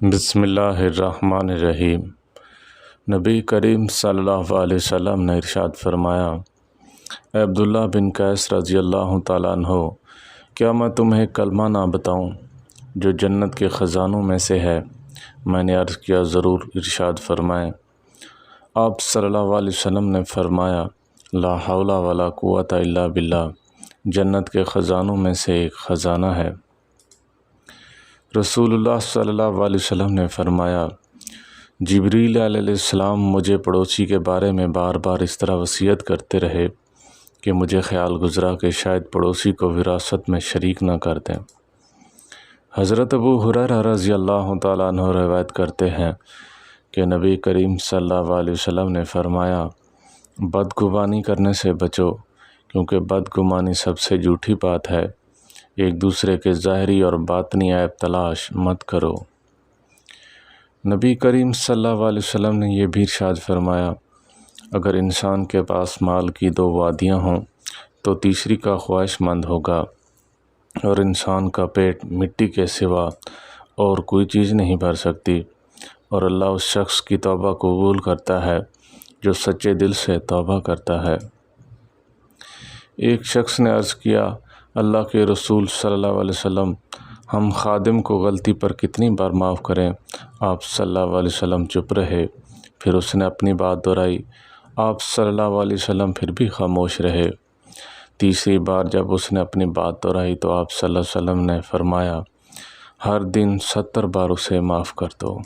بسم اللہ الرحمن الرحیم۔ نبی کریم صلی اللہ علیہ وسلم نے ارشاد فرمایا، اے عبداللہ بن قیس رضی اللہ تعالیٰ عنہ، کیا میں تمہیں کلمہ نہ بتاؤں جو جنت کے خزانوں میں سے ہے؟ میں نے عرض کیا ضرور، ارشاد فرمائیں۔ آپ صلی اللہ علیہ وسلم نے فرمایا، لا حول ولا قوۃ الا باللہ جنت کے خزانوں میں سے ایک خزانہ ہے۔ رسول اللہ صلی اللہ علیہ وسلم نے فرمایا، جبریل علیہ السلام مجھے پڑوسی کے بارے میں بار بار اس طرح وصیت کرتے رہے کہ مجھے خیال گزرا کہ شاید پڑوسی کو وراثت میں شریک نہ کر دیں۔ حضرت ابو ہریرہ رضی اللہ تعالیٰ عنہ روایت کرتے ہیں کہ نبی کریم صلی اللہ علیہ وسلم نے فرمایا، بدگمانی کرنے سے بچو، کیونکہ بدگمانی سب سے جھوٹی بات ہے۔ ایک دوسرے کے ظاہری اور باطنی عیب تلاش مت کرو۔ نبی کریم صلی اللہ علیہ وسلم نے یہ بھی ارشاد فرمایا، اگر انسان کے پاس مال کی 2 وادیاں ہوں تو تیسری کا خواہش مند ہوگا، اور انسان کا پیٹ مٹی کے سوا اور کوئی چیز نہیں بھر سکتی، اور اللہ اس شخص کی توبہ قبول کرتا ہے جو سچے دل سے توبہ کرتا ہے۔ ایک شخص نے عرض کیا، اللہ کے رسول صلی اللہ علیہ وسلم، ہم خادم کو غلطی پر کتنی بار معاف کریں؟ آپ صلی اللہ علیہ وسلم چپ رہے، پھر اس نے اپنی بات دہرائی، آپ صلی اللہ علیہ وسلم پھر بھی خاموش رہے۔ تیسری بار جب اس نے اپنی بات دہرائی تو آپ صلی اللہ علیہ وسلم نے فرمایا، ہر دن 70 بار اسے معاف کر دو۔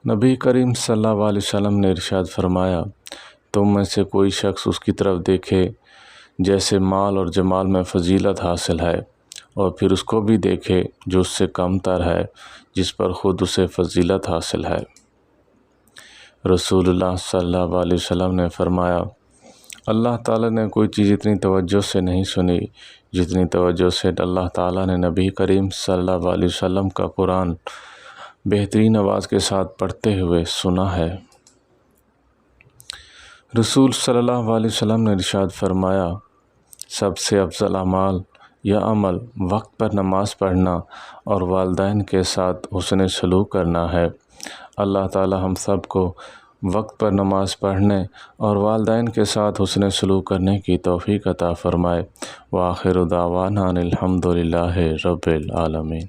نبی کریم صلی اللہ علیہ وسلم نے ارشاد فرمایا، تم میں سے کوئی شخص اس کی طرف دیکھے جیسے مال اور جمال میں فضیلت حاصل ہے، اور پھر اس کو بھی دیکھے جو اس سے کم تر ہے جس پر خود اسے فضیلت حاصل ہے۔ رسول اللہ صلی اللہ علیہ وسلم نے فرمایا، اللہ تعالیٰ نے کوئی چیز اتنی توجہ سے نہیں سنی جتنی توجہ سے اللہ تعالیٰ نے نبی کریم صلی اللہ علیہ وسلم کا قرآن بہترین آواز کے ساتھ پڑھتے ہوئے سنا ہے۔ رسول صلی اللہ علیہ وسلم نے ارشاد فرمایا، سب سے افضل اعمال یا عمل وقت پر نماز پڑھنا اور والدین کے ساتھ حسن سلوک کرنا ہے۔ اللہ تعالی ہم سب کو وقت پر نماز پڑھنے اور والدین کے ساتھ حسن سلوک کرنے کی توفیق عطا فرمائے۔ وآخر دعوانا الحمد للہ رب العالمین۔